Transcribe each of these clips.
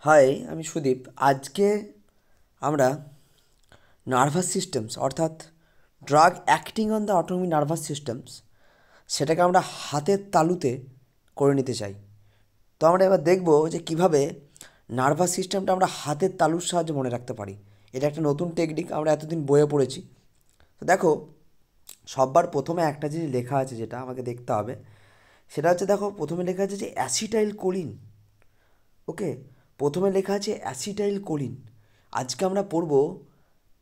High, আমি সুদীপ। আজকে আমরা নার্ভাস সিস্টেমস অর্থাৎ drug acting on the autonomic nervous systems সেটাকে আমরা হাতের তালুতে করে নিতে চাই। তো আমরা এবার দেখব যে কিভাবে নার্ভাস সিস্টেমটা আমরা হাতের তালুর সাহায্যে মনে রাখতে পারি। এটা একটা নতুন টেকনিক, আমরা এতদিন বইয়ে পড়েছি। তো দেখো, সববার প্রথমে একটা জিনিস লেখা আছে যেটা আমাকে দেখতে হবে, সেটা হচ্ছে, দেখো প্রথমে লেখা আছে যে অ্যাসিটাইল কোলিন। ওকে, প্রথমে লেখা আছে অ্যাসিটাইল কোলিন। আজকে আমরা পড়ব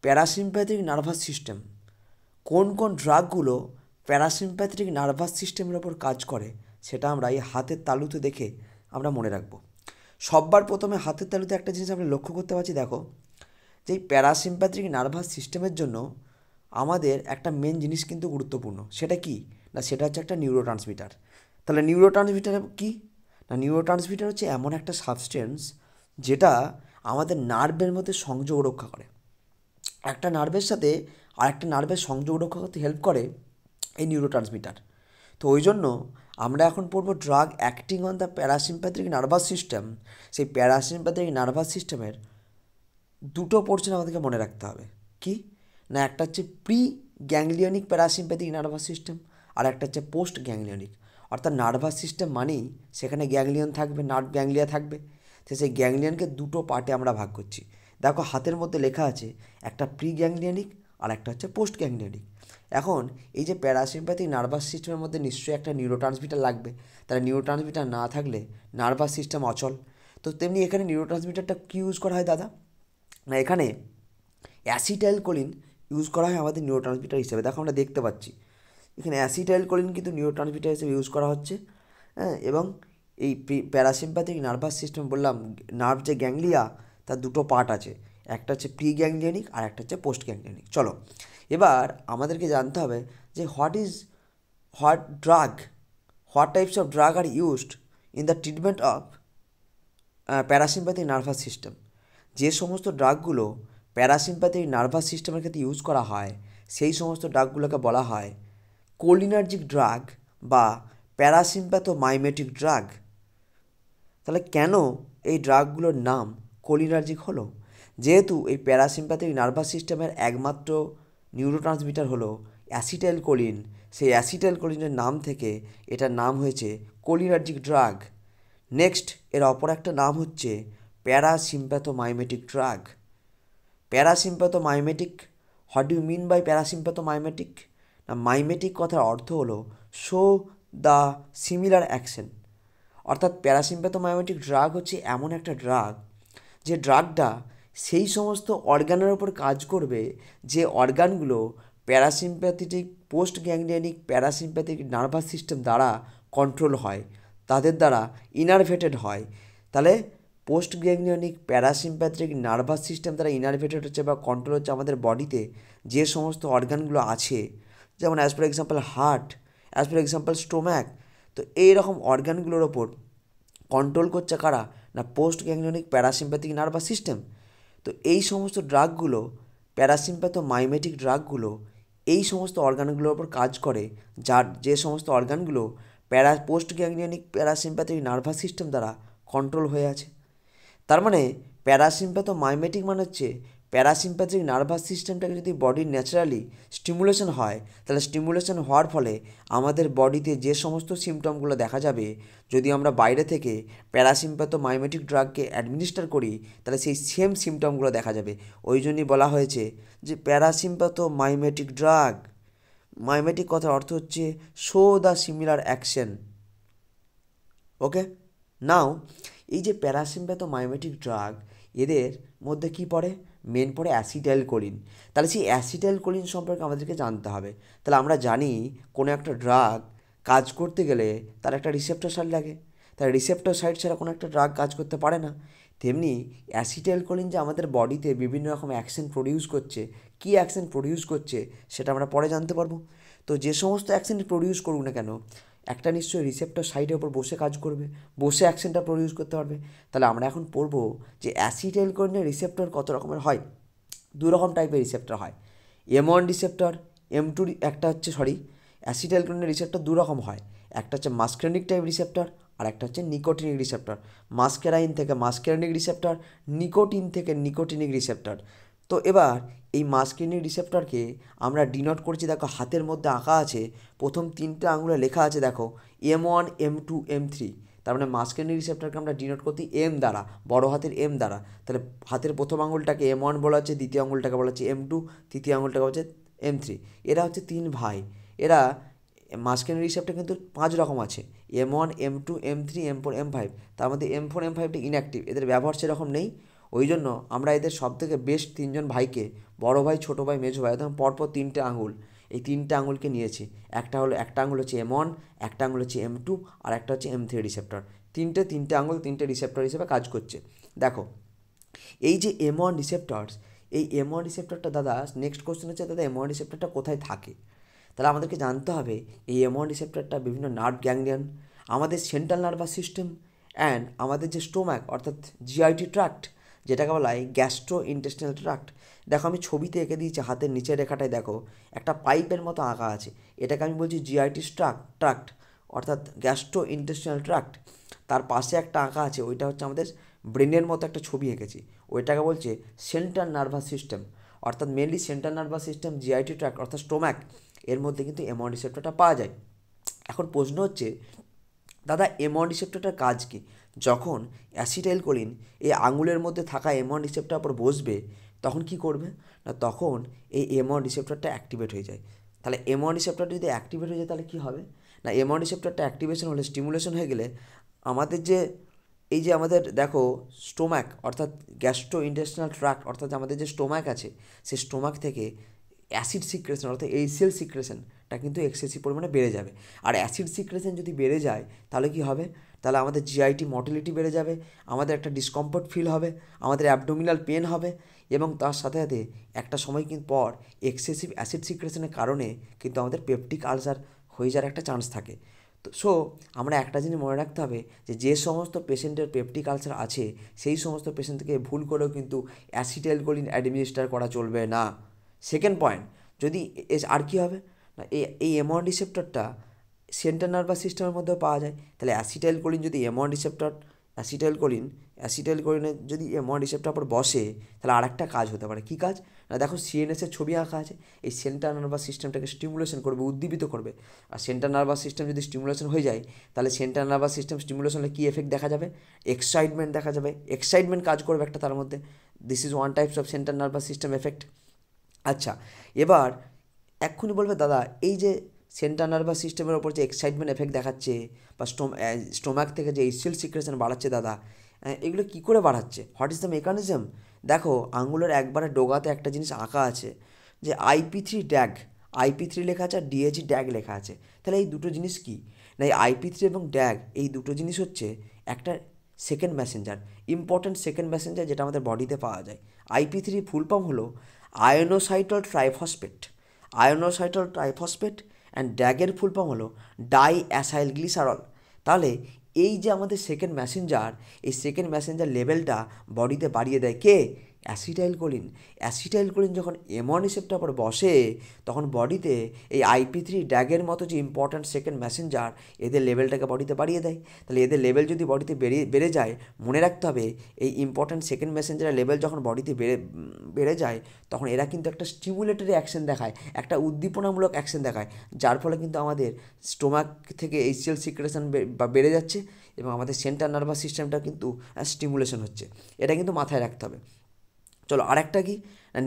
প্যারাসিম্প্যাথিক নার্ভাস সিস্টেম। কোন কোন ড্রাগগুলো প্যারাসিম্প্যাথিক নার্ভাস সিস্টেমের ওপর কাজ করে সেটা আমরা এই হাতের তালুতে দেখে আমরা মনে রাখব। সববার প্রথমে হাতের তালুতে একটা জিনিস আমরা লক্ষ্য করতে পারছি, দেখো, যে এই প্যারাসিম্প্যাথিক নার্ভাস সিস্টেমের জন্য আমাদের একটা মেন জিনিস কিন্তু গুরুত্বপূর্ণ। সেটা কি না, সেটা হচ্ছে একটা নিউরো ট্রান্সমিটার। তাহলে নিউরো ট্রান্সমিটার কী না, নিউরো ট্রান্সমিটার হচ্ছে এমন একটা সাবস্টেন্স যেটা আমাদের নার্ভের মধ্যে সংযোগ রক্ষা করে। একটা নার্ভের সাথে আরেকটা নার্ভের সংযোগ রক্ষা করতে হেল্প করে এই নিউরো ট্রান্সমিটার। তো ওই জন্য আমরা এখন পড়বো drug acting on the parasympathetic nervous system. সেই প্যারাসিম্প্যাথিক নার্ভাস সিস্টেমের দুটো পোর্শন আমাদেরকে মনে রাখতে হবে। কি না, একটা হচ্ছে প্রি গ্যাংলিয়নিক প্যারাসিম্প্যাথিক নার্ভাস সিস্টেম, আর একটা হচ্ছে পোস্ট গ্যাংলিয়নিক। অর্থাৎ নার্ভাস সিস্টেম মানেই সেখানে গ্যাংলিয়ন থাকবে, নার্ভ গ্যাংলিয়া থাকবে। তো সেই গ্যাংলিয়নকে দুটো পার্টে আমরা ভাগ করছি। দেখো হাতের মধ্যে লেখা আছে একটা প্রি গ্যাংলিয়নিক আর একটা হচ্ছে পোস্ট গ্যাংলিয়নিক। এখন এই যে প্যারাসিম্প্যাথিক নার্ভাস সিস্টেমের মধ্যে নিশ্চয়ই একটা নিউরোট্রান্সমিটার লাগবে। তাহলে নিউরোট্রান্সমিটার না থাকলে নার্ভাস সিস্টেম অচল। তো তেমনি এখানে নিউরোট্রান্সমিটারটা কী ইউজ করা হয় দাদা? না, এখানে অ্যাসিটাইল কোলিন ইউজ করা হয় আমাদের নিউরোট্রান্সমিটার হিসেবে। দেখো আমরা দেখতে পাচ্ছি এখানে অ্যাসিটাইল কোলিন কিন্তু নিউরোট্রান্সমিটার হিসেবে ইউজ করা হচ্ছে। হ্যাঁ, এবং এই প্যারাসিম্প্যাথিক নার্ভাস সিস্টেম বললাম, নার্ভ যে গ্যাংলিয়া তার দুটো পার্ট আছে, একটা হচ্ছে প্রি গ্যাংলিয়নিক আর একটা হচ্ছে পোস্ট গ্যাংলিয়নিক। চলো এবার আমাদেরকে জানতে হবে যে what drug, what types of drug are used in the treatment of parasympathetic nervous system. যে সমস্ত ড্রাগগুলো প্যারাসিম্প্যাথিক নার্ভাস সিস্টেমের ক্ষেত্রে ইউজ করা হয় সেই সমস্ত ড্রাগগুলোকে বলা হয় কোলিনার্জিক ড্রাগ বা প্যারাসিম্প্যাথোমাইমেটিক ড্রাগ। তাহলে কেন এই ড্রাগগুলোর নাম কোলিনার্জিক হলো? যেহেতু এই প্যারাসিম্প্যাথিক নার্ভাস সিস্টেমের একমাত্র নিউরোট্রান্সমিটার হলো অ্যাসিটাইল কোলিন, সেই অ্যাসিটাইল কোলিনের নাম থেকে এটার নাম হয়েছে কোলিনার্জিক ড্রাগ। নেক্সট, এর অপর একটা নাম হচ্ছে parasympathomimetic drug. Parasympathomimetic, what do you mean by parasympathomimetic? না, মাইমেটিক কথার অর্থ হলো শো দ্য সিমিলার অ্যাকশন। অর্থাৎ প্যারাসিম্প্যাথোমাইমেটিক ড্রাগ হচ্ছে এমন একটা ড্রাগ যে ড্রাগটা সেই সমস্ত অর্গানের ওপর কাজ করবে যে অর্গানগুলো parasympathetic post গ্যাংলিয়নিক parasympathetic nervous system দ্বারা কন্ট্রোল হয়, তাদের দ্বারা ইনারভেটেড হয়। তাহলে পোস্ট গ্যাংলিয়নিক প্যারাসিম্প্যাথিক নার্ভাস সিস্টেম দ্বারা ইনারভেটেড হচ্ছে বা কন্ট্রোল হচ্ছে আমাদের বডিতে যে সমস্ত অর্গানগুলো আছে, যেমন as for example heart, as for example stomach. তো এইরকম অর্গানগুলোর ওপর কন্ট্রোল করছে কারা? না, পোস্ট গ্যাংলিয়নিক প্যারাসিম্প্যাথিক নার্ভাস সিস্টেম। তো এই সমস্ত ড্রাগগুলো, প্যারাসিম্প্যাথোমাইমেটিক ড্রাগগুলো এই সমস্ত অর্গানগুলোর ওপর কাজ করে, যার যে সমস্ত অর্গানগুলো পোস্ট গ্যাংলিয়নিক প্যারাসিম্প্যাথিক নার্ভাস সিস্টেম দ্বারা কন্ট্রোল হয়ে আছে। তার মানে প্যারাসিম্প্যাথোমাইমেটিক মানে হচ্ছে প্যারাসিম্প্যাথিক নার্ভাস সিস্টেমটাকে যদি বডির ন্যাচারালি স্টিমুলেশন হয়, তাহলে স্টিমুলেশন হওয়ার ফলে আমাদের বডিতে যে সমস্ত সিমটমগুলো দেখা যাবে, যদি আমরা বাইরে থেকে প্যারাসিম্প্যাথোমাইমেটিক ড্রাগকে অ্যাডমিনিস্টার করি তাহলে সেই সেম সিমটমগুলো দেখা যাবে। ওই জন্যই বলা হয়েছে যে প্যারাসিম্প্যাথোমাইমেটিক ড্রাগ। মাইমেটিক কথার অর্থ হচ্ছে শো দ্য সিমিলার অ্যাকশন। ওকে, নাও এই যে প্যারাসিম্প্যাথোমাইমেটিক ড্রাগ, এদের মধ্যে কি পড়ে? মেন পড়ে অ্যাসিটাইল কোলিন। তাহলে সেই অ্যাসিটাইল কোলিন সম্পর্কে আমাদেরকে জানতে হবে। তাহলে আমরা জানি কোনো একটা ড্রাগ কাজ করতে গেলে তার একটা রিসেপ্টর সাইট লাগে, তার রিসেপ্টর সাইট ছাড়া কোনো একটা ড্রাগ কাজ করতে পারে না। তেমনি অ্যাসিটাইল কোলিন যে আমাদের বডিতে বিভিন্ন রকম অ্যাকশন প্রডিউস করছে, কী অ্যাকশন প্রডিউস করছে সেটা আমরা পরে জানতে পারবো। তো যে সমস্ত অ্যাকশন প্রডিউস করুক না কেন, একটা নিশ্চয়ই রিসেপ্টর সাইডের ওপর বসে কাজ করবে, বসে অ্যাকশনটা প্রডিউস করতে পারবে। তাহলে আমরা এখন পড়বো যে অ্যাসিটাইল কোলিনের রিসেপ্টর কত রকমের হয়। দু রকম টাইপের রিসেপ্টর হয়, M1 রিসেপ্টর, একটা হচ্ছে অ্যাসিটাইল কোলিনের রিসেপ্টর দু রকম হয়, একটা হচ্ছে মাস্কারনিক টাইপ রিসেপ্টর আর একটা হচ্ছে নিকোটিনিক রিসেপ্টর। মাস্কেরাইন থেকে মাস্কেরানিক রিসেপ্টর, নিকোটিন থেকে নিকোটিনিক রিসেপ্টর। তো এবার এই মাস্কেরানিক রিসেপ্টরকে আমরা ডিনোট করছি, দেখো হাতের মধ্যে আঁকা আছে, প্রথম 3টে আঙুলে লেখা আছে দেখো M1 M2 M3। তার মানে মাস্কেরানিক রিসেপ্টরকে আমরা ডিনোট করতে এম দ্বারা, বড় হাতের এম দ্বারা। তাহলে হাতের প্রথম আঙুলটাকে M1 বলা হচ্ছে, দ্বিতীয় আঙুলটাকে বলা হচ্ছে M2, তৃতীয় আঙুলটাকে বলা হচ্ছে M3। এরা হচ্ছে 3 ভাই। এরা মাঝখানের রিসেপ্টর কিন্তু 5 রকম আছে, M1 M2 M3 M4 M5। তার মধ্যে M4 M5টি ইনঅ্যাক্টিভ, এদের ব্যবহার সেরকম নেই। ওই জন্য আমরা এদের সবথেকে বেস্ট 3জন ভাইকে, বড় ভাই, ছোটো ভাই, মেজো ভাই, একদম পরপর 3টে আঙুল, এই 3টে আঙুলকে নিয়েছি। একটা আঙুল হচ্ছে M1, একটা আঙুল হচ্ছে M2, আর একটা হচ্ছে M3 রিসেপ্টর। তিনটে আঙুল 3টে রিসেপ্টর হিসেবে কাজ করছে। দেখো এই যে M1 রিসেপ্টরস, এই M1 রিসেপ্টরটা দাদা, নেক্সট কোশ্চেন হচ্ছে দাদা M1 রিসেপ্টরটা কোথায় থাকে? তাহলে আমাদেরকে জানতে হবে এই M1 রিসেপ্টরটা বিভিন্ন নার্ভ গ্যাংলিয়ন, আমাদের সেন্ট্রাল নার্ভাস সিস্টেম অ্যান্ড আমাদের যে স্টোম্যাক অর্থাৎ জিআইটি ট্র্যাক্ট, যেটাকে বলা হয় গ্যাস্ট্রো ইন্টেস্টিনাল ট্র্যাক্ট। দেখো আমি ছবিতে এঁকে দিয়েছি, হাতের নিচের রেখাটায় দেখো একটা পাইপের মতো আঁকা আছে, এটাকে আমি বলছি জিআইটি ট্র্যাক্ট অর্থাৎ গ্যাস্ট্রো ইন্টেস্টিনাল ট্র্যাক্ট। তার পাশে একটা আঁকা আছে, ওইটা হচ্ছে আমাদের ব্রেনের মতো একটা ছবি এঁকেছি, ওইটাকে বলছে সেন্ট্রাল নার্ভাস সিস্টেম। অর্থাৎ mainly central nervous system, GIT tract অর্থাৎ স্টোম্যাক, এর মধ্যে কিন্তু M1 রিসেপ্টরটা পাওয়া যায়। এখন প্রশ্ন হচ্ছে দাদা M1 রিসেপ্টরটার কাজ কী? যখন অ্যাসিটাইলকোলিন এই আঙুলের মধ্যে থাকা M1 রিসেপ্টর উপর বসবে, তখন কি করবে না, তখন এই M1 রিসেপ্টরটা অ্যাক্টিভেট হয়ে যায়। তাহলে M1 রিসেপ্টরটা যদি অ্যাক্টিভেট হয়ে যায় তাহলে কী হবে না, M1 রিসেপ্টরটা অ্যাক্টিভেশন হলে, স্টিমুলেশন হয়ে গেলে আমাদের যে এই যে আমাদের দেখো স্টোম্যাক অর্থাৎ গ্যাস্ট্রো ইন্টেস্টিনাল ট্র্যাক্ট অর্থাৎ আমাদের যে স্টোম্যাক আছে, সেই স্টোম্যাক থেকে অ্যাসিড সিক্রেশন অর্থাৎ HCl সিক্রেশনটা কিন্তু এক্সেসিভ পরিমাণে বেড়ে যাবে। আর অ্যাসিড সিক্রেশন যদি বেড়ে যায় তাহলে কি হবে, তাহলে আমাদের জিআইটি মর্টিলিটি বেড়ে যাবে, আমাদের একটা ডিসকমফর্ট ফিল হবে, আমাদের অ্যাবডোমিনাল পেন হবে, এবং তার সাথে সাথে একটা সময় কিন্তু পর এক্সেসিভ অ্যাসিড সিক্রেশনের কারণে কিন্তু আমাদের পেপটিক আলসার হয়ে যাওয়ার একটা চান্স থাকে। তো আমরা একটা জিনিস মনে রাখতে হবে যে সমস্ত পেশেন্টের পেপটিক আলসার আছে, সেই সমস্ত পেশেন্টকে ভুল করেও কিন্তু অ্যাসিটাইলকোলিন অ্যাডমিনিস্টার করা চলবে না। সেকেন্ড পয়েন্ট, যদি আর কী হবে না, এই M1 রিসেপ্টরটা সেন্ট্রাল নার্ভাস সিস্টেমের মধ্যেও পাওয়া যায়। তাহলে অ্যাসিটাইলকোলিন যদি M1 রিসেপ্টর, অ্যাসিটাইলকোলিনের যদি M1 রিসেপ্টর উপর বসে, তাহলে আর একটা কাজ হতে পারে। কী কাজ না, দেখো CNS-এর ছবি আঁকা আছে, এই সেন্ট্রাল নার্ভাস সিস্টেমটাকে স্টিমুলেশন করবে, উদ্দীপিত করবে। আর সেন্ট্রাল নার্ভাস সিস্টেম যদি স্টিমুলেশন হয়ে যায়, তাহলে সেন্ট্রাল নার্ভাস সিস্টেম স্টিমুলেশনে কী এফেক্ট দেখা যাবে, এক্সাইটমেন্ট দেখা যাবে, এক্সাইটমেন্ট কাজ করবে একটা তার মধ্যে। This is one types of central nervous system effect. আচ্ছা, এবার এক্ষুনি বলবে দাদা এই যে সেন্ট্রাল নার্ভাস সিস্টেমের ওপর যে এক্সাইটমেন্ট এফেক্ট দেখাচ্ছে বা স্টোমাক থেকে যে HCl সিক্রেশন বাড়াচ্ছে দাদা, এগুলো কী করে বাড়াচ্ছে, হোয়াট ইজ দ্য মেকানিজম? দেখো আঙুলের একবারে ডোগাতে একটা জিনিস আঁকা আছে যে IP3 ড্যাগ, IP3 লেখা আছে আর DHE ড্যাগ লেখা আছে। তাহলে এই দুটো জিনিস কি না, এই IP3 এবং ড্যাগ এই দুটো জিনিস হচ্ছে একটা second Messenger, important second Messenger, যেটা আমাদের বডিতে পাওয়া যায়। IP3 ফুল ফর্ম হলো আয়োনোসাইটল ট্রাইফসফেট, অ্যান্ড ড্যাগের ফুল ফর্ম হলো ডাইঅ্যাসাইল গ্লিসারল। তাহলে এই যে আমাদের সেকেন্ড মেসেঞ্জার, এই সেকেন্ড মেসেঞ্জার লেভেলটা বডিতে বাড়িয়ে দেয় কে, অ্যাসিটাইলকোলিন যখন M1 রিসেপ্টর উপর বসে, তখন বডিতে এই IP3 ড্যাগের মতো যে ইম্পর্ট্যান্ট সেকেন্ড মেসেঞ্জার, এদের লেভেলটাকে বডিতে বাড়িয়ে দেয়। তাহলে এদের লেভেল যদি বডিতে বেড়ে যায়, মনে রাখতে হবে এই ইম্পর্ট্যান্ট সেকেন্ড মেসেঞ্জারের লেভেল যখন বডিতে বেড়ে যায়, তখন এরা কিন্তু একটা স্টিমুলেটরি অ্যাকশন দেখায়, একটা উদ্দীপনামূলক অ্যাকশন দেখায়, যার ফলে কিন্তু আমাদের স্টোমাক থেকে HCl সিক্রেশন বেড়ে যাচ্ছে এবং আমাদের সেন্ট্রাল নার্ভাস সিস্টেমটা কিন্তু স্টিমুলেশন হচ্ছে। এটা কিন্তু মাথায় রাখতে হবে। চলো আরেকটা কি,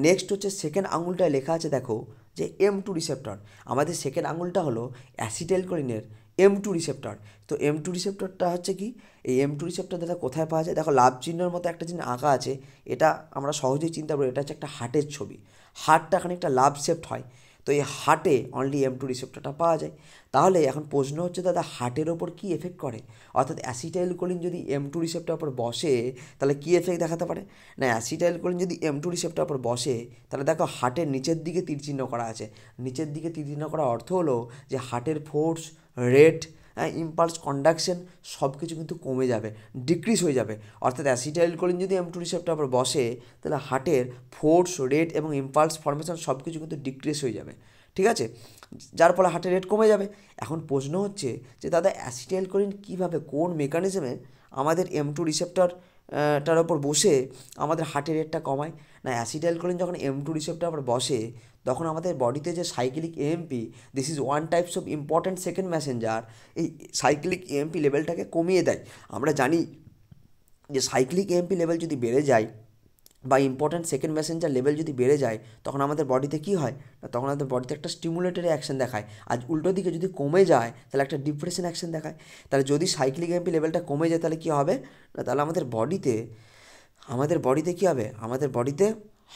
নেক্সট হচ্ছে সেকেন্ড আঙুলটায় লেখা আছে দেখো যে M2 রিসেপ্টর। আমাদের সেকেন্ড আঙুলটা হলো অ্যাসিটাইলকোলিনের M2 রিসেপ্টর। তো M2 রিসেপ্টরটা হচ্ছে কি, এই M2 রিসেপ্টর দাদা কোথায় পাওয়া যায়, দেখো লাভ চিহ্নের মতো একটা জিনিস আঁকা আছে, এটা আমরা সহজেই চিন্তা করি, এটা হচ্ছে একটা হার্টের ছবি, হার্টটা খানিকটা লাভ শেপড হয়। তো এই হার্টে অনলি M2 রিসেপ্টরটা পাওয়া যায়। তাহলে এখন প্রশ্ন হচ্ছে দাদা হার্টের ওপর কী এফেক্ট করে, অর্থাৎ অ্যাসিটাইলকোলিন যদি M2 রিসেপ্টর ওপর বসে তাহলে কী এফেক্ট দেখাতে পারে না, অ্যাসিটাইলকোলিন যদি M2 রিসেপ্টর ওপর বসে, তাহলে দেখো হার্টের নিচের দিকে তীরচিহ্ন করা আছে, নিচের দিকে তীরচিহ্ন করার অর্থ হলো যে হার্টের ফোর্স, রেট, ইম্পালস, কন্ডাকশন সব কিছু কিন্তু কমে যাবে, ডিক্রিজ হয়ে যাবে। অর্থাৎ অ্যাসিটাইলকোলিন যদি M2 রিসেপ্টর ওপর বসে, তাহলে হার্টের ফোর্স, রেট এবং ইম্পালস ফর্মেশন সব কিছু কিন্তু ডিক্রিজ হয়ে যাবে। ঠিক আছে, যার ফলে হার্টের রেট কমে যাবে। এখন প্রশ্ন হচ্ছে যে দাদা অ্যাসিটাইলকোলিন কীভাবে কোন মেকানিজমে আমাদের M2 রিসেপ্টর টার ওপর বসে আমাদের হার্টের রেটটা কমায়? না, অ্যাসিটাইলকোলিন যখন M2 রিসেপ্টর ওপর বসে তখন আমাদের বডিতে যে cyclic AMP, this is one types of important second Messenger, এই সাইক্লিক এএমপি লেভেলটাকে কমিয়ে দেয়। আমরা জানি যে সাইক্লিক এএমপি লেভেল যদি বেড়ে যায় বা ইম্পর্ট্যান্ট সেকেন্ড মেসেঞ্জার লেভেল যদি বেড়ে যায় তখন আমাদের বডিতে কী হয় না, তখন আমাদের বডিতে একটা স্টিমুলেটরি অ্যাকশন দেখায়। আজ উল্টো দিকে যদি কমে যায় তাহলে একটা ডিপ্রেশন অ্যাকশন দেখায়। তাহলে যদি সাইক্লিক এএমপি লেভেলটা কমে যায় তাহলে কী হবে না, তাহলে আমাদের বডিতে কী হবে, আমাদের বডিতে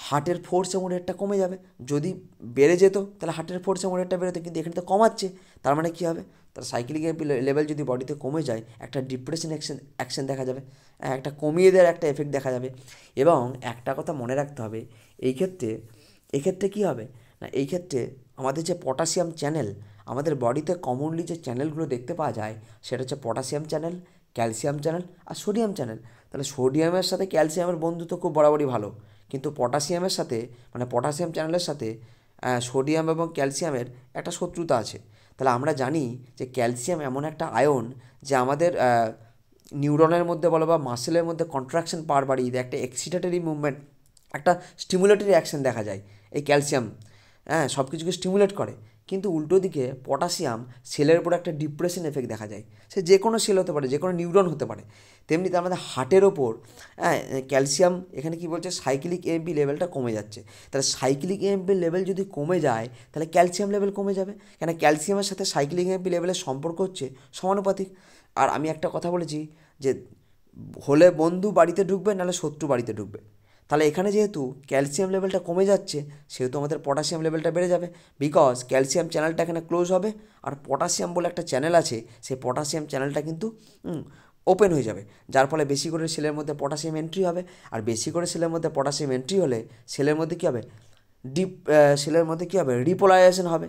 হার্টের ফোর্স এবং রেটটা কমে যাবে। যদি বেড়ে যেত তাহলে হার্টের ফোর্স এবং রেটটা বেরোতো, কিন্তু এখানে তো কমাচ্ছে, তার মানে কী হবে, তার সাইক্লিক এএমপি লেভেল যদি বডিতে কমে যায় একটা ডিপ্রেশন অ্যাকশন দেখা যাবে, একটা কমিয়ে দেওয়ার একটা এফেক্ট দেখা যাবে। এবং একটা কথা মনে রাখতে হবে এক্ষেত্রে কী হবে না, এই ক্ষেত্রে আমাদের যে পটাশিয়াম চ্যানেল, আমাদের বডিতে কমনলি যে চ্যানেলগুলো দেখতে পাওয়া যায় সেটা হচ্ছে পটাশিয়াম চ্যানেল, ক্যালসিয়াম চ্যানেল আর সোডিয়াম চ্যানেল। তাহলে সোডিয়ামের সাথে ক্যালসিয়ামের বন্ধুত্ব খুব বরাবরই ভালো, কিন্তু পটাশিয়ামের সাথে মানে পটাশিয়াম চ্যানেলের সাথে সোডিয়াম এবং ক্যালসিয়ামের একটা শত্রুতা আছে। তাহলে আমরা জানি যে ক্যালসিয়াম এমন একটা আয়ন যে আমাদের নিউরনের মধ্যে বলো বা মাসেলের মধ্যে কন্ট্রাকশন পাওয়ার বাড়িয়ে দেয়, একটা এক্সিটেটরি মুভমেন্ট, একটা স্টিমুলেটরি অ্যাকশন দেখা যায় এই ক্যালসিয়াম, সব কিছুকে স্টিমুলেট করে। কিন্তু উল্টো দিকে পটাশিয়াম সেলের উপর একটা ডিপ্রেশন এফেক্ট দেখা যায়, সে যে কোনো সেল হতে পারে, যে কোনো নিউরন হতে পারে। তেমনি তার মধ্যে হার্টের ওপর ক্যালসিয়াম এখানে কী বলছে, সাইক্লিক এএমপি লেভেলটা কমে যাচ্ছে। তাহলে সাইক্লিক এএমপি লেভেল যদি কমে যায় তাহলে ক্যালসিয়াম লেভেল কমে যাবে, কেন ক্যালসিয়ামের সাথে সাইক্লিক এএমপি লেভেলের সম্পর্ক হচ্ছে সমানুপাতিক। আর আমি একটা কথা বলেছি যে হলে বন্ধু বাড়িতে ঢুকবে নাহলে শত্রু বাড়িতে ঢুকবে। তাহলে এখানে যেহেতু ক্যালসিয়াম লেভেলটা কমে যাচ্ছে সেহেতু আমাদের পটাশিয়াম লেভেলটা বেড়ে যাবে, বিকজ ক্যালসিয়াম চ্যানেলটা এখানে ক্লোজ হবে আর পটাশিয়াম বলে একটা চ্যানেল আছে, সেই পটাশিয়াম চ্যানেলটা কিন্তু ওপেন হয়ে যাবে, যার ফলে বেশি করে সেলের মধ্যে পটাশিয়াম এন্ট্রি হবে। আর বেশি করে সেলের মধ্যে পটাশিয়াম এন্ট্রি হলে সেলের মধ্যে কী হবে, রিপোলারাইজেশন হবে।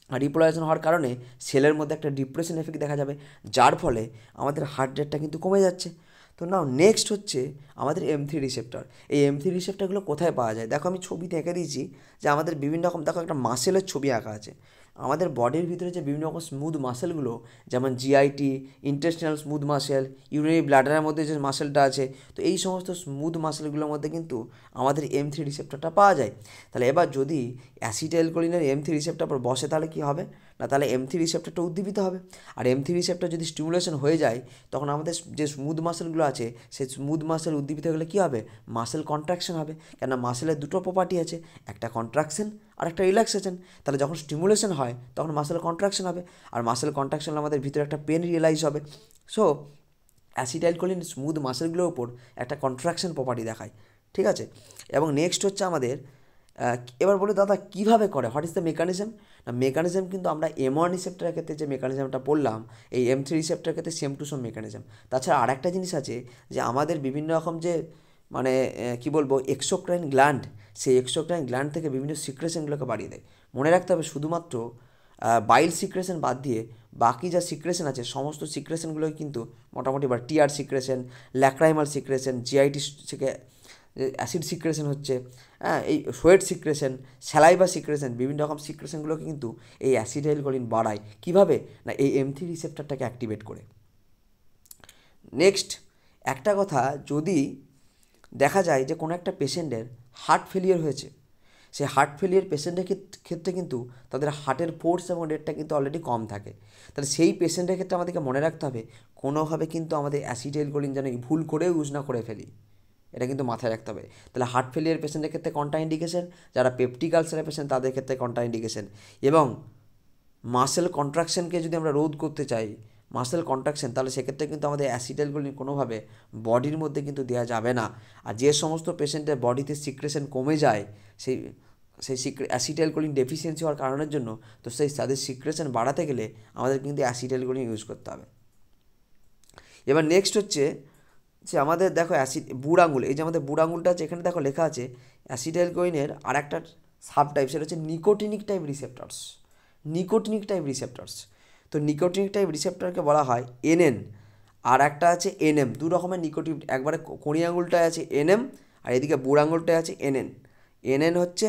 আর রিপোলারাইজেশন হওয়ার কারণে সেলের মধ্যে একটা ডিপ্রেশন এফেক্ট দেখা যাবে, যার ফলে আমাদের হার্ট রেটটা কিন্তু কমে যাচ্ছে। তো নাও নেক্সট হচ্ছে আমাদের M3 রিসেপ্টর। এই M3 রিসেপ্টরগুলো কোথায় পাওয়া যায়? দেখো আমি ছবিতে এঁকে দিয়েছি যে আমাদের বিভিন্ন রকম, দেখো একটা মাসেলের ছবি আঁকা আছে। আমাদের বডির ভিতরে যে বিভিন্ন রকম স্মুথ মাসেলগুলো, যেমন GIT, intestinal smooth muscle, urinary ব্লাডারের মধ্যে যে মাসেলটা আছে, তো এই সমস্ত স্মুথ মাসেলগুলোর মধ্যে কিন্তু আমাদের M3 রিসেপ্টরটা পাওয়া যায়। তাহলে এবার যদি অ্যাসিটাইলকোলিনের M3 রিসেপ্টর পর বসে তাহলে কী হবে না, তাহলে M3 রিসেপ্টরটা উদ্দীপিত হবে। আর M3 রিসেপ্টর যদি স্টিমুলেশন হয়ে যায় তখন আমাদের যে স্মুথ মাসেলগুলো আছে সেই স্মুথ মাসেল উদ্দীপিত হলে কী হবে, মাসেল কন্ট্রাকশন হবে। কেননা মাসেলের দুটো প্রপার্টি আছে, একটা কন্ট্রাকশন আর একটা রিল্যাক্সেশন। তাহলে যখন স্টিমুলেশন হয় তখন মাসেল কন্ট্রাকশন হবে, আর মাসেল কন্ট্রাকশন আমাদের ভিতরে একটা পেন রিয়েলাইজ হবে। সো অ্যাসিটাইলকোলিন স্মুথ মাসেলগুলোর উপর একটা কন্ট্রাকশন প্রপার্টি দেখায়, ঠিক আছে। এবং নেক্সট হচ্ছে আমাদের এবার বলি দাদা কীভাবে করে, হোয়াট ইজ দ্য মেকানিজম? না, মেকানিজম কিন্তু আমরা M1 রিসেপ্টরের ক্ষেত্রে যে মেকানিজমটা পড়লাম, এই M3 রিসেপ্টরের ক্ষেত্রে সেম টু সেম মেকানিজম। তাছাড়া আরেকটা জিনিস আছে যে আমাদের বিভিন্ন রকম যে মানে কী বলবো এক্সোক্রাইন গ্ল্যান্ড, সেই এক্সোক্রাইন গ্ল্যান্ড থেকে বিভিন্ন সিক্রেশনগুলোকে বাড়িয়ে দেয়। মনে রাখতে হবে শুধুমাত্র বাইল সিক্রেশন বাদ দিয়ে বাকি যা সিক্রেশন আছে সমস্ত সিক্রেশনগুলোই কিন্তু মোটামুটি বা টিআর সিক্রেশন, ল্যাক্রাইমাল সিক্রেশন, জিআইটি থেকে অ্যাসিড সিক্রেশন হচ্ছে, এই সোয়েট সিক্রেশন, স্যালাইভা সিক্রেশন, বিভিন্ন রকম সিক্রেশনগুলোকে কিন্তু এই অ্যাসিটাইলকোলিন বাড়ায়। কীভাবে না, এই M3 রিসেপ্টরটাকে অ্যাক্টিভেট করে। নেক্সট একটা কথা, যদি দেখা যায় যে কোনো একটা পেশেন্টের হার্ট ফেলিয়ার হয়েছে, সেই হার্ট ফেলিয়ার পেশেন্টের ক্ষেত্রে কিন্তু তাদের হার্টের ফোর্স এবং রেটটা কিন্তু অলরেডি কম থাকে। তাহলে সেই পেশেন্টের ক্ষেত্রে আমাদেরকে মনে রাখতে হবে কোনোভাবে কিন্তু আমাদের অ্যাসিটাইলকোলিন যেন ভুল করেও ইউজ না করে ফেলি, এটা কিন্তু মাথায় রাখতে হবে। তাহলে হার্ট ফেলিয়ার পেশেন্টের ক্ষেত্রে কন্ট্রাইন্ডিকেশন, যারা পেপটিক আলসারের পেশেন্ট তাদের ক্ষেত্রে কন্ট্রাইন্ডিকেশন। এবং মাসেল কন্ট্রাকশনকে যদি আমরা রোধ করতে চাই, মাসেল কন্ট্রাকশন, তাহলে সেক্ষেত্রে কিন্তু আমাদের অ্যাসিটাইলকোলিন কোনোভাবে বডির মধ্যে কিন্তু দেওয়া যাবে না। আর যে সমস্ত পেশেন্টের বডিতে সিক্রেশন কমে যায় সেই অ্যাসিটাইলকোলিন ডেফিসিয়েন্সি হওয়ার কারণের জন্য, তো তাদের সিক্রেশন বাড়াতে গেলে আমাদের কিন্তু অ্যাসিটাইলকোলিন ইউজ করতে হবে। এবার নেক্সট হচ্ছে যে আমাদের দেখো বুড় আঙুল, এই যে আমাদের বুড় আঙুলটা আছে এখানে দেখো লেখা আছে অ্যাসিটাইলকোলিনের আর একটা সাব টাইপ, সেটা হচ্ছে নিকোটিনিক টাইপ রিসেপ্টরস। তো নিকোটিনিক টাইপ রিসেপ্টরকে বলা হয় NN, আর একটা আছে NM। দু রকমের নিকোটিন, একবারে কড়ি আঙুলটায় আছে NM আর এদিকে বুড় আঙুলটায় আছে NN। NN হচ্ছে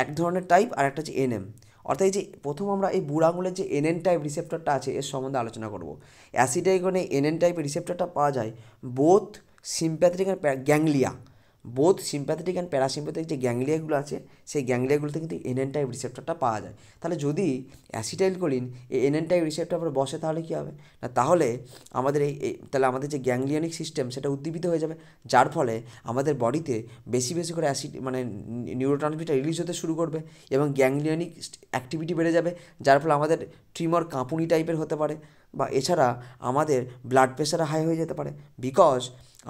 এক ধরনের টাইপ আর একটা হচ্ছে এনএম। অর্থাৎ এই যে প্রথম আমরা এই বুড়ো আঙুলের যে এনএন টাইপ রিসেপ্টরটা আছে এর সম্বন্ধে আলোচনা করব। অ্যাসিটাইলকোলিনে এনএন টাইপের রিসেপ্টরটা পাওয়া যায় both sympathetic and ganglia, both sympathetic and parasympathetic যে গ্যাংলিয়াগুলো আছে সেই গ্যাংলিয়াগুলোতে কিন্তু এনএন টাইপ রিসেপ্টরটা পাওয়া যায়। তাহলে যদি অ্যাসিটাইলকোলিন এই এনএন টাইপ রিসেপ্টর উপর বসে তাহলে কী হবে না, তাহলে আমাদের তাহলে আমাদের যে গ্যাংলিয়নিক সিস্টেম সেটা উদ্দীপিত হয়ে যাবে, যার ফলে আমাদের বডিতে বেশি বেশি করে অ্যাসিড মানে নিউরোট্রান্সমিটার রিলিজ হতে শুরু করবে এবং গ্যাংলিয়নিক অ্যাক্টিভিটি বেড়ে যাবে, যার ফলে আমাদের ট্রিমর কাঁপুনি টাইপের হতে পারে, বা এছাড়া আমাদের ব্লাড প্রেশার হাই হয়ে যেতে পারে। বিকজ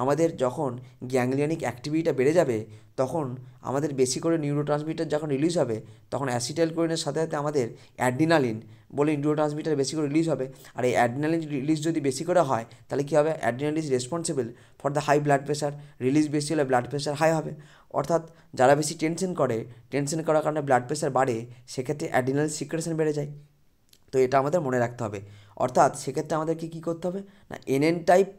আমাদের যখন গ্যাংলিয়নিক অ্যাক্টিভিটিটা বেড়ে যাবে তখন আমাদের বেশি করে নিউরোট্রান্সমিটার যখন রিলিজ হবে তখন অ্যাসিটাইলকোলিনের সাথে সাথে আমাদের অ্যাড্রিনালিন বলে নিউরোট্রান্সমিটার বেশি করে রিলিজ হবে। আর এই অ্যাড্রিনালিন রিলিজ যদি বেশি করে হয় তাহলে কী হবে, adrenaline is responsible for the high blood pressure, release বেশি হলে ব্লাড প্রেশার হাই হবে। অর্থাৎ যারা বেশি টেনশন করে, টেনশন করার কারণে ব্লাড প্রেশার বাড়ে, সেক্ষেত্রে অ্যাড্রিনাল সিক্রেশন বেড়ে যায়। তো এটা আমাদের মনে রাখতে হবে। অর্থাৎ সেক্ষেত্রে আমাদেরকে কী করতে হবে না, NN type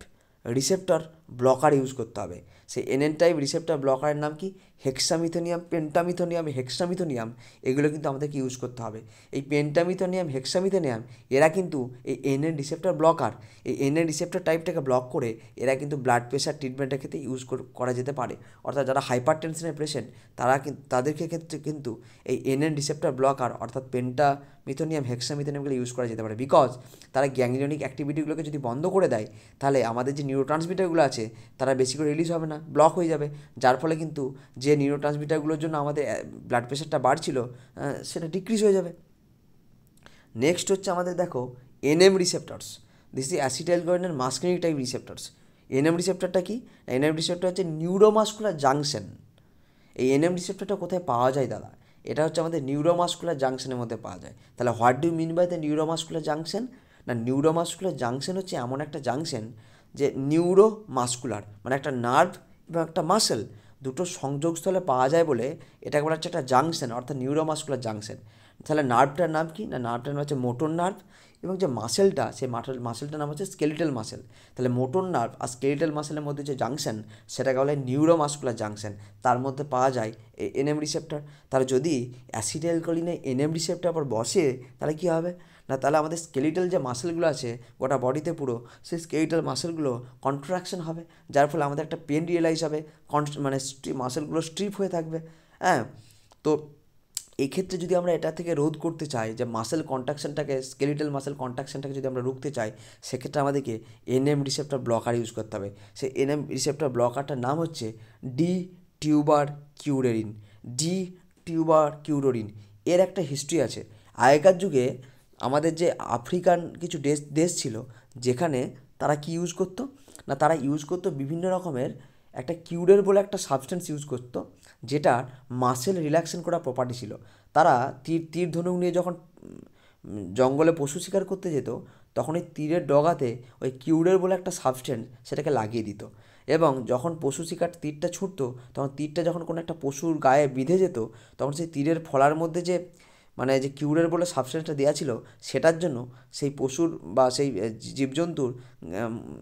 receptor blocker use করতে হবে। সেই এনএন টাইপ রিসেপ্টর ব্লকারের নাম কি, হেক্সামিথোনিয়াম, পেন্টামিথোনিয়াম, হেক্সামিথোনিয়াম, এগুলো কিন্তু আমাদেরকে ইউজ করতে হবে। এই পেন্টামিথোনিয়াম, হেক্সামিথোনিয়াম এরা কিন্তু এই এনএন রিসেপ্টর ব্লকার, এই এনএন রিসেপ্টর টাইপটাকে ব্লক করে এরা কিন্তু ব্লাড প্রেশার ট্রিটমেন্টের ক্ষেত্রে ইউজ করা যেতে পারে। অর্থাৎ যারা হাইপার টেনশনের পেশেন্ট তারা কিন্তু তাদেরকে ক্ষেত্রে কিন্তু এই এনএন রিসেপ্টর ব্লকার অর্থাৎ পেন্টামিথোনিয়াম, হেক্সামিথোনিয়ামগুলো ইউজ করা যেতে পারে। বিকজ তারা গ্যাংলিয়নিক অ্যাক্টিভিটিগুলোকে যদি বন্ধ করে দেয় তাহলে আমাদের যে নিউরোট্রান্সমিটারগুলো আছে তারা বেশি করে রিলিজ হবে না, ব্লক হয়ে যাবে, যার ফলে কিন্তু যে নিউরোট্রান্সমিটারগুলোর জন্য আমাদের ব্লাড প্রেশারটা বাড়ছিল সেটা ডিক্রিজ হয়ে যাবে। নেক্সট হচ্ছে আমাদের দেখো এনএম রিসেপ্টরস, দিস ইজ অ্যাসিটাইলকোলিনের মাস্কিনিক টাইপ রিসেপ্টরস। এনএম রিসেপ্টরটা কি, এনএম রিসেপ্টর হচ্ছে নিউরোমাস্কুলার জাংশন। এই এনএম রিসেপ্টরটা কোথায় পাওয়া যায় দাদা, এটা হচ্ছে আমাদের নিউরোমাস্কুলার জাংশনের মধ্যে পাওয়া যায়। তাহলে what do mean by the neuromuscular junction, না নিউরোমাস্কুলার জাংশন হচ্ছে এমন একটা জাংশন যে নিউরোমাস্কুলার মানে একটা নার্ভ এবং একটা মাসেল দুটো সংযোগস্থলে পাওয়া যায় বলে এটাকে বলা হচ্ছে একটা জাংশন, অর্থাৎ নিউরোমাস্কুলার জাংশন। তাহলে নার্ভটার নাম কি না, নার্ভটার নাম হচ্ছে মোটর নার্ভ এবং যে মাসেলটা সেই মাসেলটার নাম হচ্ছে স্কেলিটাল মাসেল। তাহলে মোটর নার্ভ আর স্কেলিটাল মাসেলের মধ্যে যে জাংশন সেটাকে বলে নিউরোমাস্কুলার জাংশন, তার মধ্যে পাওয়া যায় এনএম রিসেপ্টর। তাহলে যদি অ্যাসিটাইলকোলিনে এনএম রিসেপ্টর আবার বসে তাহলে কী হবে না, তাহলে আমাদের স্কেলিটাল যে মাসেলগুলো আছে গোটা বডিতে পুরো, সেই স্কেলিটাল মাসেলগুলো কন্ট্রাকশন হবে, যার ফলে আমাদের একটা পেন রিয়েলাইজ হবে, মানে মাসেলগুলো স্ট্রিপ হয়ে থাকবে। হ্যাঁ, তো এই ক্ষেত্রে যদি আমরা এটা থেকে রোধ করতে চাই যে মাসেল কন্ট্রাকশনটাকে, স্কেলিটাল মাসেল কন্ট্রাকশনটাকে যদি আমরা রুখতে চাই, সেক্ষেত্রে আমাদেরকে এনএম রিসেপ্টর ব্লকার ইউজ করতে হবে। সেই এনএম রিসেপ্টর ব্লকারটার নাম হচ্ছে ডি টিউবার কিউরেরিন, ডি টিউবার কিউরেরিন। এর একটা হিস্ট্রি আছে। আগেকার যুগে আমাদের যে আফ্রিকান কিছু দেশ ছিল যেখানে তারা কি ইউজ করতো না, তারা ইউজ করতো বিভিন্ন রকমের একটা কিউরের বলে একটা সাবস্টেন্স ইউজ করতো যেটা মাসেল রিল্যাক্সেশন করা প্রপার্টি ছিল। তারা তীর ধনুক নিয়ে যখন জঙ্গলে পশু শিকার করতে যেত তখন ওই তীরের ডগাতে ওই কিউরের বলে একটা সাবস্টেন্স সেটাকে লাগিয়ে দিত, এবং যখন পশু শিকার তীরটা ছুটতো তখন তীরটা যখন কোনো একটা পশুর গায়ে বিঁধে যেত তখন সেই তীরের ফলার মধ্যে যে মানে যে কিউরের বলে সাবস্টেন্সটা দেওয়া ছিল সেটার জন্য সেই পশুর বা সেই জীবজন্তুর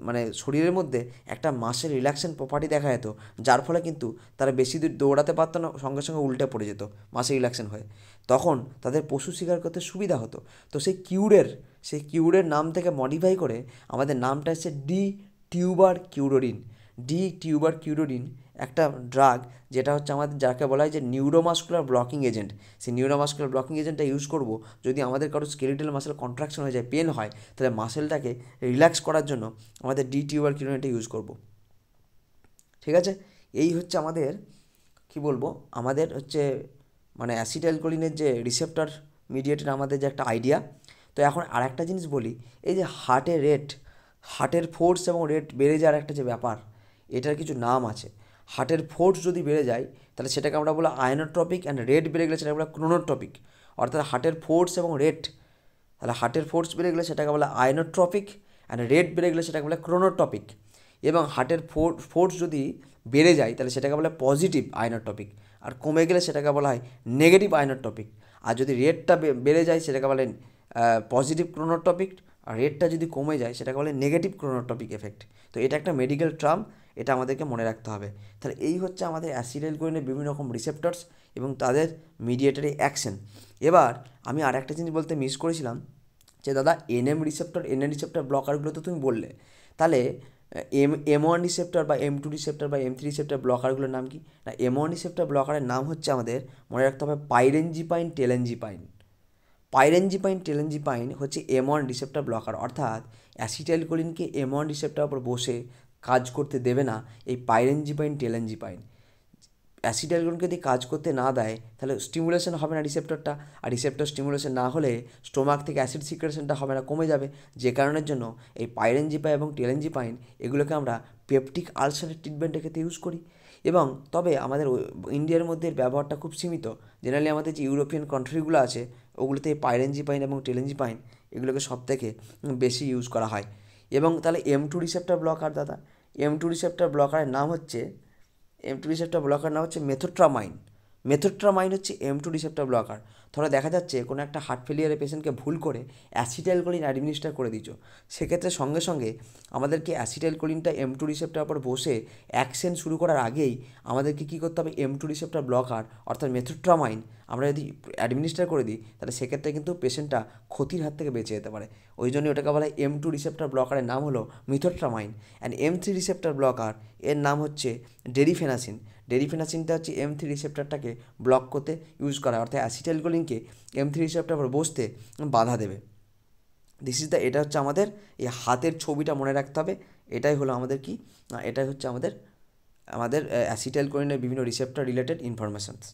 মানে শরীরের মধ্যে একটা মাসেল রিল্যাক্সেশন প্রপার্টি দেখা যেত, যার ফলে কিন্তু তারা বেশি দূর দৌড়াতে পারতো না, সঙ্গে সঙ্গে উল্টে পড়ে যেত মাসেল রিল্যাক্সেশন হয়ে, তখন তাদের পশু শিকার করতে সুবিধা হতো। তো সেই কিউরের নাম থেকে মডিফাই করে আমাদের নামটা এসেছে ডি টিউবার কিউরেরিন। ডি টিউবার কিউরেরিন একটা ড্রাগ যেটা হচ্ছে আমাদের যাকে বলা হয় যে নিউরোমাস্কুলার ব্লকিং এজেন্ট। সেই নিউরোমাস্কুলার ব্লকিং এজেন্টটা ইউজ করব যদি আমাদের কারো স্কেলিটাল মাসেল কন্ট্রাকশন হয়ে যায়, পেন হয়, তাহলে মাসেলটাকে রিল্যাক্স করার জন্য আমাদের ডি টিউবার কিউরেরিনটা ইউজ করব। ঠিক আছে, এই হচ্ছে আমাদের কি বলবো, আমাদের হচ্ছে মানে অ্যাসিটাইলকোলিনের যে রিসেপ্টর মিডিয়েটেড আমাদের যে একটা আইডিয়া। তো এখন আর একটা জিনিস বলি, এই যে হার্টের ফোর্স এবং রেট বেড়ে যাওয়ার একটা যে ব্যাপার, এটার কিছু নাম আছে। হার্টের ফোর্স যদি বেড়ে যায় তাহলে সেটাকে আমরা বলি আয়নোট্রপিক, অ্যান্ড রেট বেড়ে গেলে সেটাকে বলা ক্রোনোট্রপিক। অর্থাৎ হার্টের ফোর্স এবং রেট, তাহলে হার্টের ফোর্স বেড়ে গেলে সেটাকে বলা আয়নোট্রপিক, অ্যান্ড রেট বেড়ে গেলে সেটাকে বলে ক্রোনোট্রপিক। এবং হার্টের ফোর্স যদি বেড়ে যায় তাহলে সেটাকে বলে পজিটিভ আয়নোট্রপিক, আর কমে গেলে সেটাকে বলা হয় নেগেটিভ আয়নোট্রপিক। আর যদি রেটটা বেড়ে যায় সেটাকে বলে পজিটিভ ক্রোনোট্রপিক, আর রেটটা যদি কমে যায় সেটাকে বলে নেগেটিভ ক্রোনোট্রপিক এফেক্ট। তো এটা একটা মেডিকেল টার্ম, এটা আমাদেরকে মনে রাখতে হবে। তাহলে এই হচ্ছে আমাদের অ্যাসিটাইলকোলিনের বিভিন্ন রকম রিসেপ্টরস এবং তাদের মিডিয়েটরি অ্যাকশন। এবার আমি আর একটা জিনিস বলতে মিস করেছিলাম যে দাদা এনএম রিসেপ্টর ব্লকারগুলো তো তুমি বললে, তাহলে এম ওয়ান রিসেপ্টর বা M2 রিসেপ্টর বা M3 রিসেপ্টর ব্লকারগুলোর নাম কি? না, M1 রিসেপ্টর ব্লকারের নাম হচ্ছে আমাদের মনে রাখতে হবে পাইরেনজিপাইন টেলেনজিপাইন। পাইরেনজিপাইন টেলেনজিপাইন হচ্ছে M1 রিসেপ্টর ব্লকার, অর্থাৎ অ্যাসিটাইলকোলিনকে M1 রিসেপ্টর উপর বসে কাজ করতে দেবে না এই পাইরেনজিপাইন টেলেনজিপাইন। অ্যাসিটাইলকোলিনকে যদি কাজ করতে না দেয় তাহলে স্টিমুলেশন হবে না রিসেপ্টরটা, আর রিসেপ্টর স্টিমুলেশন না হলে স্টোমাক থেকে অ্যাসিড সিক্রেশনটা হবে না, কমে যাবে। যে কারণের জন্য এই পাইরেনজিপাইন এবং টেলেনজিপাইন এগুলোকে আমরা পেপটিক আলসারের ট্রিটমেন্টের ক্ষেত্রে ইউজ করি। এবং তবে আমাদের ইন্ডিয়ার মধ্যে এর ব্যবহারটা খুব সীমিত। জেনারেলি আমাদের যে ইউরোপিয়ান কান্ট্রিগুলো আছে ওগুলোতে এই পাইরেনজিপাইন এবং টেলেনজিপাইন এগুলোকে সবথেকে বেশি ইউজ করা হয়। এবং তাহলে M2 রিসেপ্টর ব্লকার দাদা, M2 রিসেপ্টর ব্লকারের নাম হচ্ছে M2 রিসেপ্টর ব্লকার নাম হচ্ছে মেথোট্রামাইন। মেথোট্রামাইন হচ্ছে M2 রিসেপ্টর ব্লকার। ধরো দেখা যাচ্ছে কোনো একটা হার্ট ফেলিয়ারের পেশেন্টকে ভুল করে অ্যাসিটাইলকোলিন অ্যাডমিনিস্টার করে দিচ্ছ, সেক্ষেত্রে সঙ্গে সঙ্গে আমাদেরকে অ্যাসিটাইলকোলিনটা M2 রিসেপ্টর উপর বসে অ্যাকশন শুরু করার আগেই আমাদেরকে কী করতে হবে, M2 রিসেপ্টর ব্লকার অর্থাৎ মেথোট্রামাইন আমরা যদি অ্যাডমিনিস্টার করে দিই তাহলে সেক্ষেত্রে কিন্তু পেশেন্টটা ক্ষতির হাত থেকে বেঁচে যেতে পারে। ওই জন্য ওটাকে বলা হয় M2 রিসেপ্টর ব্লকারের নাম হলো মিথোট্রামাইন। অ্যান্ড M3 রিসেপ্টর ব্লকার এর নাম হচ্ছে ডেরিফেনাসিন। ডেরিফেনাসিনটা হচ্ছে M3 রিসেপ্টরটাকে ব্লক করতে ইউজ করা হয়, অর্থাৎ অ্যাসিটাইলকোলিনকে M3 রিসেপ্টর উপর বসতে বাধা দেবে। এটা হচ্ছে আমাদের এই হাতের ছবিটা মনে রাখতে হবে। এটাই হলো আমাদের কি, এটাই হচ্ছে আমাদের আমাদের অ্যাসিটাইলকোলিনের বিভিন্ন রিসেপ্টর রিলেটেড ইনফরমেশনস।